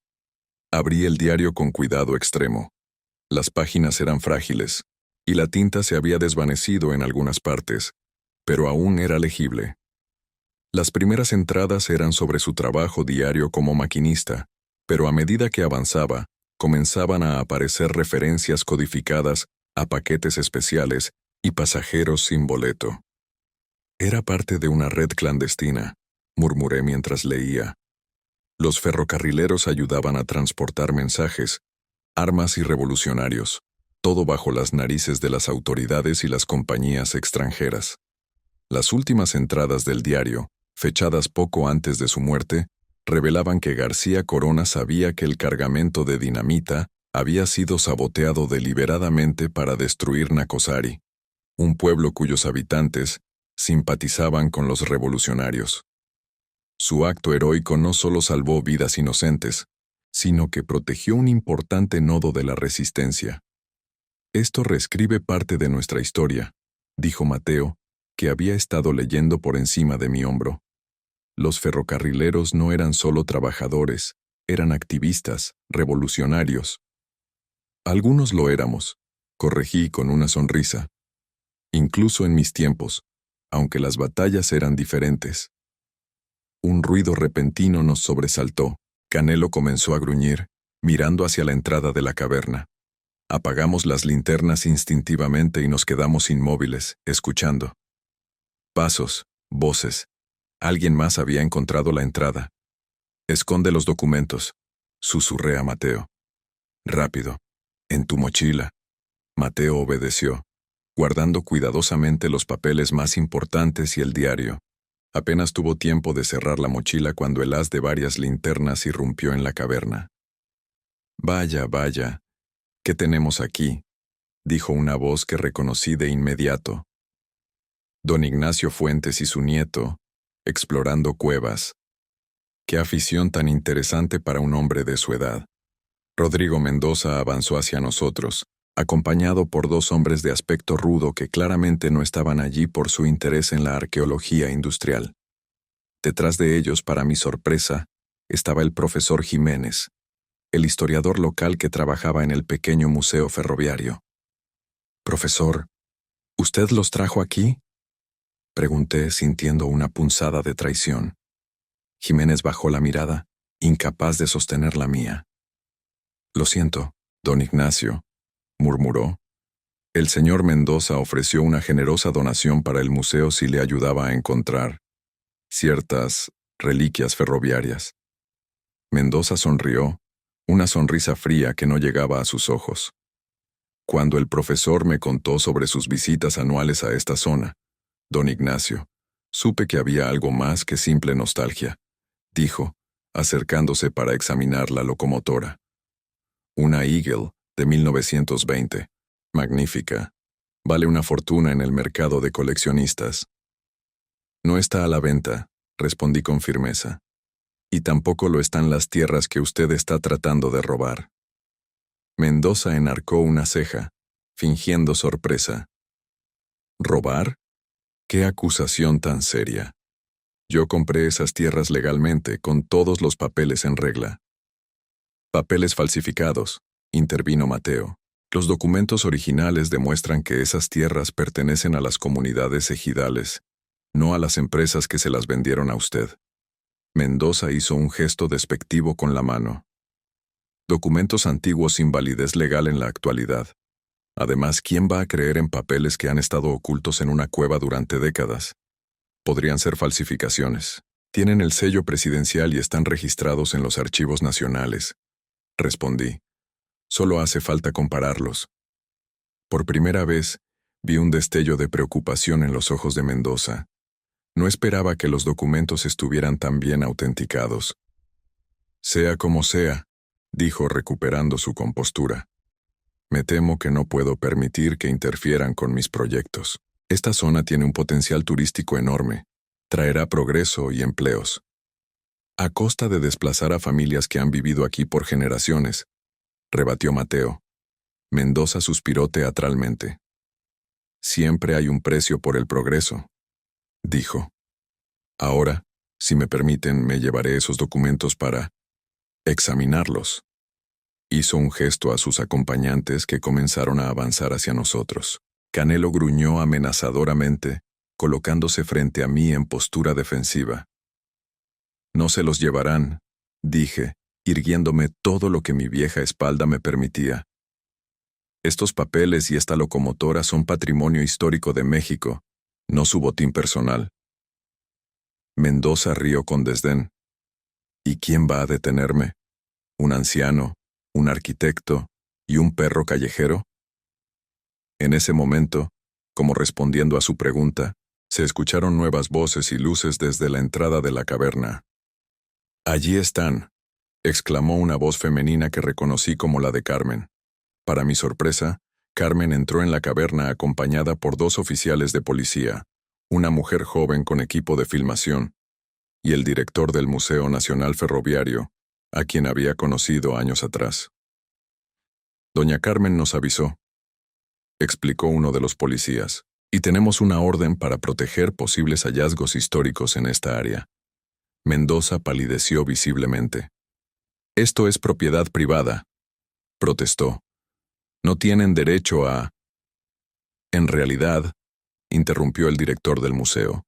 Speaker 1: Abrí el diario con cuidado extremo. Las páginas eran frágiles, y la tinta se había desvanecido en algunas partes, pero aún era legible. Las primeras entradas eran sobre su trabajo diario como maquinista, pero a medida que avanzaba, comenzaban a aparecer referencias codificadas a paquetes especiales y pasajeros sin boleto. Era parte de una red clandestina, murmuré mientras leía. Los ferrocarrileros ayudaban a transportar mensajes, armas y revolucionarios, todo bajo las narices de las autoridades y las compañías extranjeras. Las últimas entradas del diario, fechadas poco antes de su muerte, revelaban que García Corona sabía que el cargamento de dinamita había sido saboteado deliberadamente para destruir Nacosari, un pueblo cuyos habitantes simpatizaban con los revolucionarios. Su acto heroico no solo salvó vidas inocentes, sino que protegió un importante nodo de la resistencia. Esto reescribe parte de nuestra historia, dijo Mateo, que había estado leyendo por encima de mi hombro. Los ferrocarrileros no eran solo trabajadores, eran activistas, revolucionarios. Algunos lo éramos, corregí con una sonrisa. Incluso en mis tiempos, aunque las batallas eran diferentes. Un ruido repentino nos sobresaltó. Canelo comenzó a gruñir, mirando hacia la entrada de la caverna. Apagamos las linternas instintivamente y nos quedamos inmóviles, escuchando. Pasos, voces. Alguien más había encontrado la entrada. «Esconde los documentos», susurré a Mateo. «Rápido. En tu mochila». Mateo obedeció, guardando cuidadosamente los papeles más importantes y el diario. Apenas tuvo tiempo de cerrar la mochila cuando el haz de varias linternas irrumpió en la caverna. «Vaya, vaya, ¿qué tenemos aquí?», dijo una voz que reconocí de inmediato. Don Ignacio Fuentes y su nieto, explorando cuevas. Qué afición tan interesante para un hombre de su edad. Rodrigo Mendoza avanzó hacia nosotros, acompañado por dos hombres de aspecto rudo que claramente no estaban allí por su interés en la arqueología industrial. Detrás de ellos, para mi sorpresa, estaba el profesor Jiménez, el historiador local que trabajaba en el pequeño museo ferroviario. «Profesor, ¿usted los trajo aquí?», pregunté sintiendo una punzada de traición. Jiménez bajó la mirada, incapaz de sostener la mía. «Lo siento, don Ignacio», murmuró. «El señor Mendoza ofreció una generosa donación para el museo si le ayudaba a encontrar ciertas reliquias ferroviarias». Mendoza sonrió, una sonrisa fría que no llegaba a sus ojos. Cuando el profesor me contó sobre sus visitas anuales a esta zona, don Ignacio, supe que había algo más que simple nostalgia, dijo, acercándose para examinar la locomotora. Una Eagle de 1920, magnífica. Vale una fortuna en el mercado de coleccionistas. «No está a la venta», respondí con firmeza. «Y tampoco lo están las tierras que usted está tratando de robar». Mendoza enarcó una ceja, fingiendo sorpresa. «¿Robar? ¡Qué acusación tan seria! Yo compré esas tierras legalmente, con todos los papeles en regla». «Papeles falsificados», intervino Mateo. «Los documentos originales demuestran que esas tierras pertenecen a las comunidades ejidales, no a las empresas que se las vendieron a usted». Mendoza hizo un gesto despectivo con la mano. «Documentos antiguos sin validez legal en la actualidad. Además, ¿quién va a creer en papeles que han estado ocultos en una cueva durante décadas? Podrían ser falsificaciones. Tienen el sello presidencial y están registrados en los archivos nacionales», respondí. «Solo hace falta compararlos». Por primera vez, vi un destello de preocupación en los ojos de Mendoza. No esperaba que los documentos estuvieran tan bien autenticados. «Sea como sea», dijo recuperando su compostura. «Me temo que no puedo permitir que interfieran con mis proyectos. Esta zona tiene un potencial turístico enorme. Traerá progreso y empleos. A costa de desplazar a familias que han vivido aquí por generaciones», rebatió Mateo. Mendoza suspiró teatralmente. «Siempre hay un precio por el progreso», dijo. «Ahora, si me permiten, me llevaré esos documentos para examinarlos». Hizo un gesto a sus acompañantes que comenzaron a avanzar hacia nosotros. Canelo gruñó amenazadoramente, colocándose frente a mí en postura defensiva. «No se los llevarán», dije, irguiéndome todo lo que mi vieja espalda me permitía. «Estos papeles y esta locomotora son patrimonio histórico de México, no su botín personal». Mendoza rió con desdén. «¿Y quién va a detenerme? ¿Un anciano, un arquitecto y un perro callejero?». En ese momento, como respondiendo a su pregunta, se escucharon nuevas voces y luces desde la entrada de la caverna. «Allí están», exclamó una voz femenina que reconocí como la de Carmen. Para mi sorpresa, Carmen entró en la caverna acompañada por dos oficiales de policía, una mujer joven con equipo de filmación, y el director del Museo Nacional Ferroviario, a quien había conocido años atrás. «Doña Carmen nos avisó», explicó uno de los policías, «y tenemos una orden para proteger posibles hallazgos históricos en esta área». Mendoza palideció visiblemente. «Esto es propiedad privada», protestó. «No tienen derecho a...». «En realidad», interrumpió el director del museo,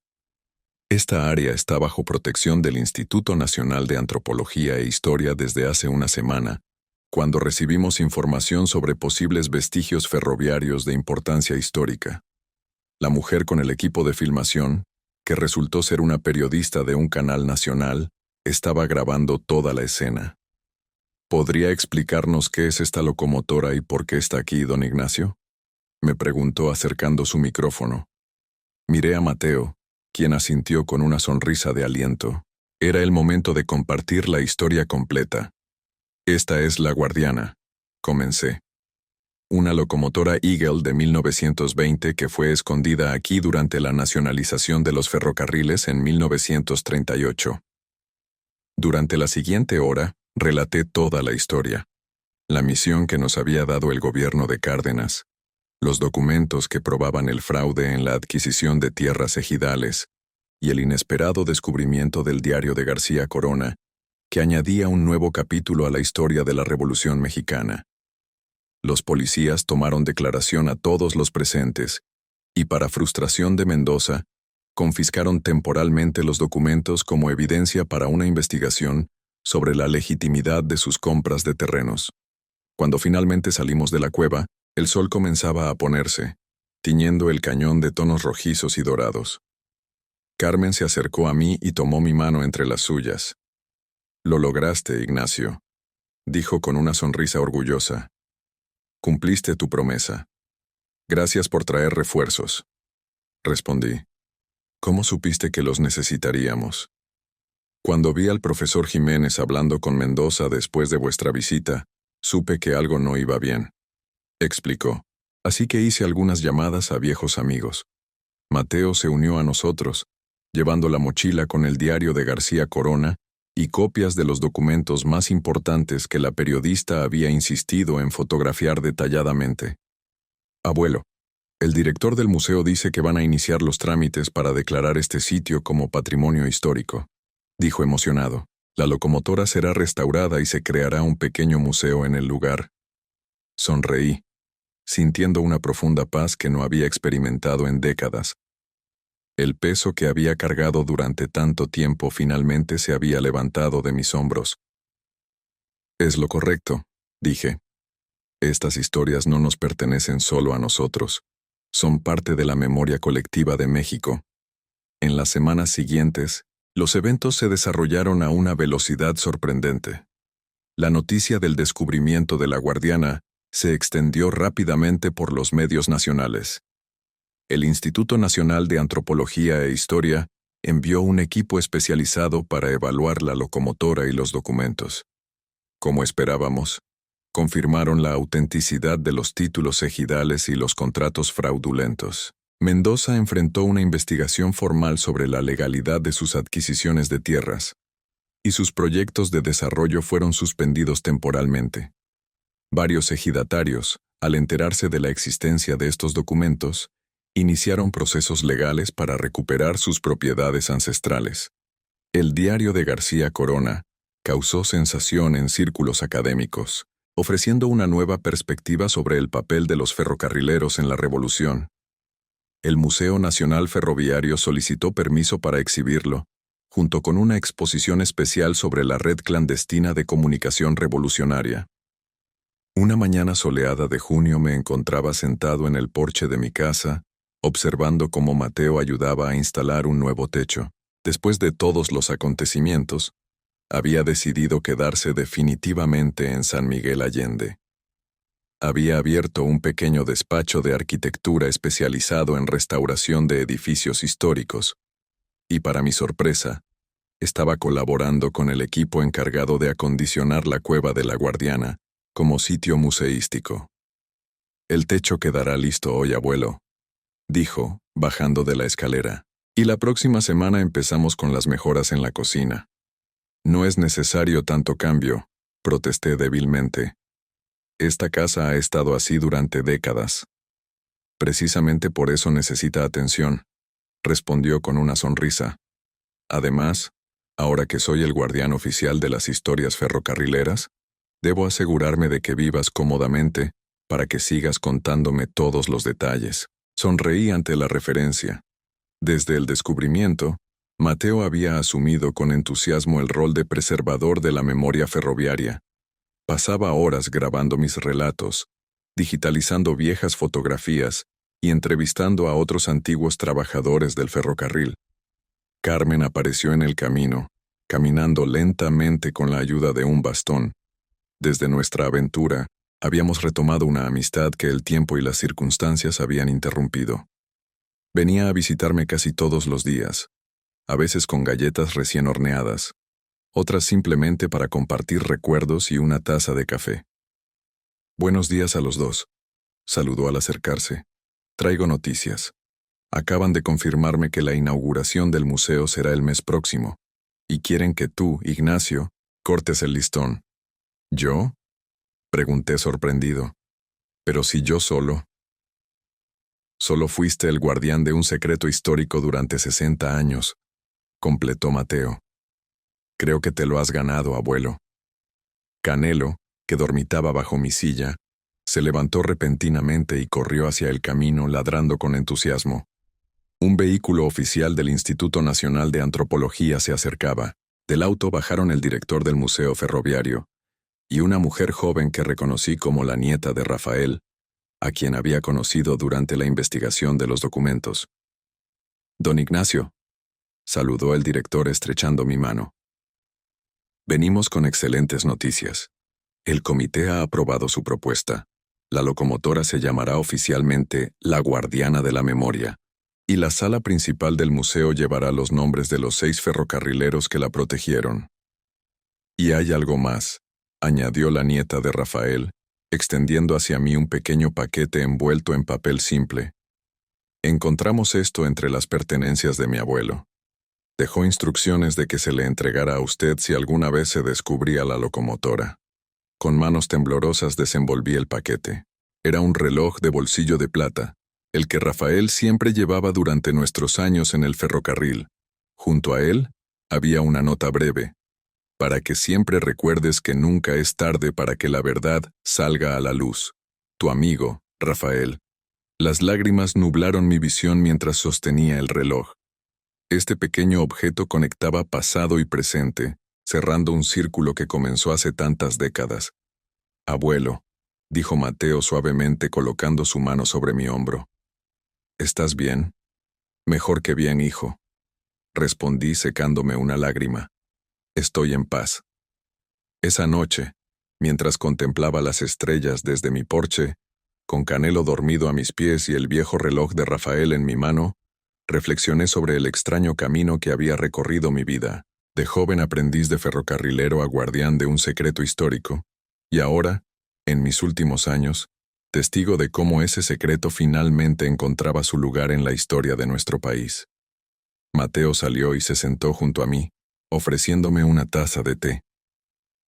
Speaker 1: «esta área está bajo protección del Instituto Nacional de Antropología e Historia desde hace una semana, cuando recibimos información sobre posibles vestigios ferroviarios de importancia histórica». La mujer con el equipo de filmación, que resultó ser una periodista de un canal nacional, estaba grabando toda la escena. «¿Podría explicarnos qué es esta locomotora y por qué está aquí, don Ignacio?», me preguntó acercando su micrófono. Miré a Mateo, quien asintió con una sonrisa de aliento. Era el momento de compartir la historia completa. «Esta es la Guardiana», comencé. «Una locomotora Eagle de 1920 que fue escondida aquí durante la nacionalización de los ferrocarriles en 1938. Durante la siguiente hora, relaté toda la historia. La misión que nos había dado el gobierno de Cárdenas, los documentos que probaban el fraude en la adquisición de tierras ejidales y el inesperado descubrimiento del diario de García Corona, que añadía un nuevo capítulo a la historia de la Revolución Mexicana. Los policías tomaron declaración a todos los presentes y, para frustración de Mendoza, confiscaron temporalmente los documentos como evidencia para una investigación sobre la legitimidad de sus compras de terrenos. Cuando finalmente salimos de la cueva, el sol comenzaba a ponerse, tiñendo el cañón de tonos rojizos y dorados. Carmen se acercó a mí y tomó mi mano entre las suyas. «Lo lograste, Ignacio», dijo con una sonrisa orgullosa. «Cumpliste tu promesa. Gracias por traer refuerzos», respondí. «¿Cómo supiste que los necesitaríamos?» «Cuando vi al profesor Jiménez hablando con Mendoza después de vuestra visita, supe que algo no iba bien», explicó. «Así que hice algunas llamadas a viejos amigos. Mateo se unió a nosotros, llevando la mochila con el diario de García Corona y copias de los documentos más importantes que la periodista había insistido en fotografiar detalladamente. Abuelo, el director del museo dice que van a iniciar los trámites para declarar este sitio como patrimonio histórico», dijo emocionado. «La locomotora será restaurada y se creará un pequeño museo en el lugar». Sonreí, sintiendo una profunda paz que no había experimentado en décadas. El peso que había cargado durante tanto tiempo finalmente se había levantado de mis hombros. «Es lo correcto», dije. «Estas historias no nos pertenecen solo a nosotros. Son parte de la memoria colectiva de México». En las semanas siguientes, los eventos se desarrollaron a una velocidad sorprendente. La noticia del descubrimiento de la Guardiana se extendió rápidamente por los medios nacionales. El Instituto Nacional de Antropología e Historia envió un equipo especializado para evaluar la locomotora y los documentos. Como esperábamos, confirmaron la autenticidad de los títulos ejidales y los contratos fraudulentos. Mendoza enfrentó una investigación formal sobre la legalidad de sus adquisiciones de tierras, y sus proyectos de desarrollo fueron suspendidos temporalmente. Varios ejidatarios, al enterarse de la existencia de estos documentos, iniciaron procesos legales para recuperar sus propiedades ancestrales. El diario de García Corona causó sensación en círculos académicos, ofreciendo una nueva perspectiva sobre el papel de los ferrocarrileros en la Revolución. El Museo Nacional Ferroviario solicitó permiso para exhibirlo, junto con una exposición especial sobre la red clandestina de comunicación revolucionaria. Una mañana soleada de junio me encontraba sentado en el porche de mi casa, observando cómo Mateo ayudaba a instalar un nuevo techo. Después de todos los acontecimientos, había decidido quedarse definitivamente en San Miguel Allende. Había abierto un pequeño despacho de arquitectura especializado en restauración de edificios históricos, y para mi sorpresa, estaba colaborando con el equipo encargado de acondicionar la cueva de la Guardiana como sitio museístico. «El techo quedará listo hoy, abuelo», dijo, bajando de la escalera. «Y la próxima semana empezamos con las mejoras en la cocina». «No es necesario tanto cambio», protesté débilmente. «Esta casa ha estado así durante décadas». «Precisamente por eso necesita atención», respondió con una sonrisa. «Además, ahora que soy el guardián oficial de las historias ferrocarrileras, debo asegurarme de que vivas cómodamente para que sigas contándome todos los detalles». Sonreí ante la referencia. Desde el descubrimiento, Mateo había asumido con entusiasmo el rol de preservador de la memoria ferroviaria. Pasaba horas grabando mis relatos, digitalizando viejas fotografías y entrevistando a otros antiguos trabajadores del ferrocarril. Carmen apareció en el camino, caminando lentamente con la ayuda de un bastón. Desde nuestra aventura, habíamos retomado una amistad que el tiempo y las circunstancias habían interrumpido. Venía a visitarme casi todos los días, a veces con galletas recién horneadas, otras simplemente para compartir recuerdos y una taza de café. «Buenos días a los dos», saludó al acercarse. «Traigo noticias. Acaban de confirmarme que la inauguración del museo será el mes próximo. y quieren que tú, Ignacio, cortes el listón. ¿Yo? Pregunté sorprendido. Pero si yo solo fuiste el guardián de un secreto histórico durante 60 años, completó Mateo. Creo que te lo has ganado, abuelo. Canelo, que dormitaba bajo mi silla, se levantó repentinamente y corrió hacia el camino ladrando con entusiasmo. Un vehículo oficial del Instituto Nacional de Antropología se acercaba. Del auto bajaron el director del Museo Ferroviario y una mujer joven que reconocí como la nieta de Rafael, a quien había conocido durante la investigación de los documentos. Don Ignacio, saludó el director estrechando mi mano. Venimos con excelentes noticias. El comité ha aprobado su propuesta. La locomotora se llamará oficialmente La Guardiana de la Memoria, y la sala principal del museo llevará los nombres de los 6 ferrocarrileros que la protegieron. Y hay algo más, añadió la nieta de Rafael, extendiendo hacia mí un pequeño paquete envuelto en papel simple. Encontramos esto entre las pertenencias de mi abuelo. Dejó instrucciones de que se le entregara a usted si alguna vez se descubría la locomotora. Con manos temblorosas desenvolví el paquete. Era un reloj de bolsillo de plata, el que Rafael siempre llevaba durante nuestros años en el ferrocarril. Junto a él había una nota breve, para que siempre recuerdes que nunca es tarde para que la verdad salga a la luz. Tu amigo, Rafael. Las lágrimas nublaron mi visión mientras sostenía el reloj. Este pequeño objeto conectaba pasado y presente, cerrando un círculo que comenzó hace tantas décadas. Abuelo, dijo Mateo suavemente colocando su mano sobre mi hombro. ¿Estás bien? Mejor que bien, hijo. Respondí secándome una lágrima. Estoy en paz. Esa noche, mientras contemplaba las estrellas desde mi porche, con Canelo dormido a mis pies y el viejo reloj de Rafael en mi mano, reflexioné sobre el extraño camino que había recorrido mi vida, de joven aprendiz de ferrocarrilero a guardián de un secreto histórico, y ahora, en mis últimos años, testigo de cómo ese secreto finalmente encontraba su lugar en la historia de nuestro país. Mateo salió y se sentó junto a mí, ofreciéndome una taza de té.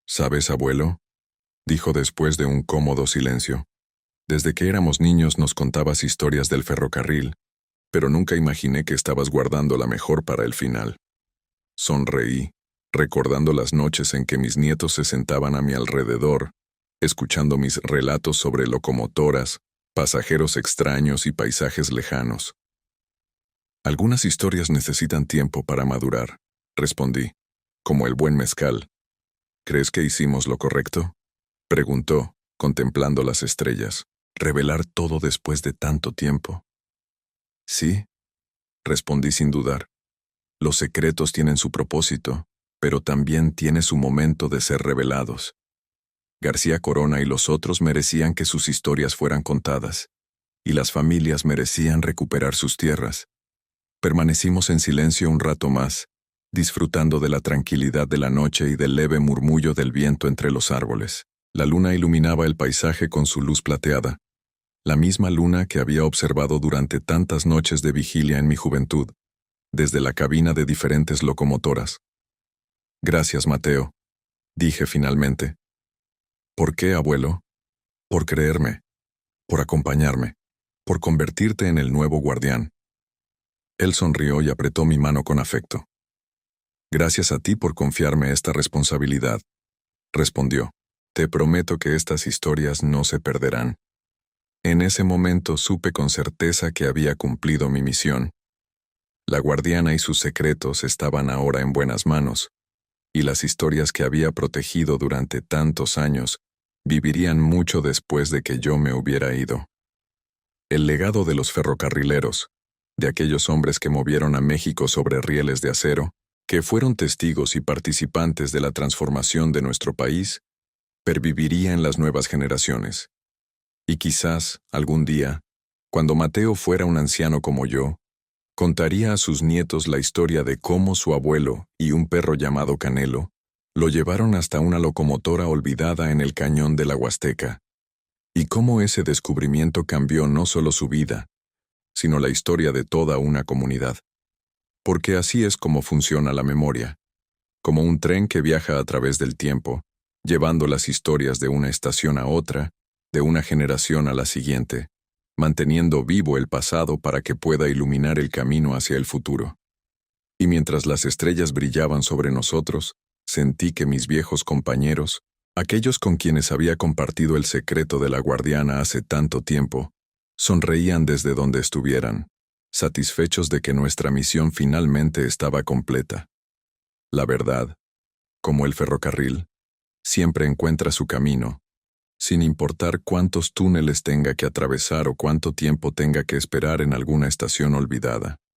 Speaker 1: ¿Sabes, abuelo?, dijo después de un cómodo silencio. Desde que éramos niños nos contabas historias del ferrocarril, pero nunca imaginé que estabas guardando la mejor para el final. Sonreí, recordando las noches en que mis nietos se sentaban a mi alrededor, escuchando mis relatos sobre locomotoras, pasajeros extraños y paisajes lejanos. Algunas historias necesitan tiempo para madurar, respondí, como el buen mezcal. ¿Crees que hicimos lo correcto?, preguntó, contemplando las estrellas. ¿Revelar todo después de tanto tiempo? Sí, respondí sin dudar. Los secretos tienen su propósito, pero también tiene su momento de ser revelados. García Corona y los otros merecían que sus historias fueran contadas, y las familias merecían recuperar sus tierras. Permanecimos en silencio un rato más, disfrutando de la tranquilidad de la noche y del leve murmullo del viento entre los árboles. La luna iluminaba el paisaje con su luz plateada, la misma luna que había observado durante tantas noches de vigilia en mi juventud, desde la cabina de diferentes locomotoras. Gracias, Mateo, dije finalmente. ¿Por qué, abuelo? Por creerme, por acompañarme, por convertirte en el nuevo guardián. Él sonrió y apretó mi mano con afecto. Gracias a ti por confiarme esta responsabilidad, respondió. Te prometo que estas historias no se perderán. En ese momento supe con certeza que había cumplido mi misión. La guardiana y sus secretos estaban ahora en buenas manos, y las historias que había protegido durante tantos años vivirían mucho después de que yo me hubiera ido. El legado de los ferrocarrileros, de aquellos hombres que movieron a México sobre rieles de acero, que fueron testigos y participantes de la transformación de nuestro país, perviviría en las nuevas generaciones. Y quizás, algún día, cuando Mateo fuera un anciano como yo, contaría a sus nietos la historia de cómo su abuelo y un perro llamado Canelo lo llevaron hasta una locomotora olvidada en el cañón de la Huasteca, y cómo ese descubrimiento cambió no solo su vida, sino la historia de toda una comunidad. Porque así es como funciona la memoria. como un tren que viaja a través del tiempo, llevando las historias de una estación a otra, de una generación a la siguiente, manteniendo vivo el pasado para que pueda iluminar el camino hacia el futuro. Y mientras las estrellas brillaban sobre nosotros, sentí que mis viejos compañeros, aquellos con quienes había compartido el secreto de la guardiana hace tanto tiempo, sonreían desde donde estuvieran, satisfechos de que nuestra misión finalmente estaba completa. La verdad, como el ferrocarril, siempre encuentra su camino, sin importar cuántos túneles tenga que atravesar o cuánto tiempo tenga que esperar en alguna estación olvidada.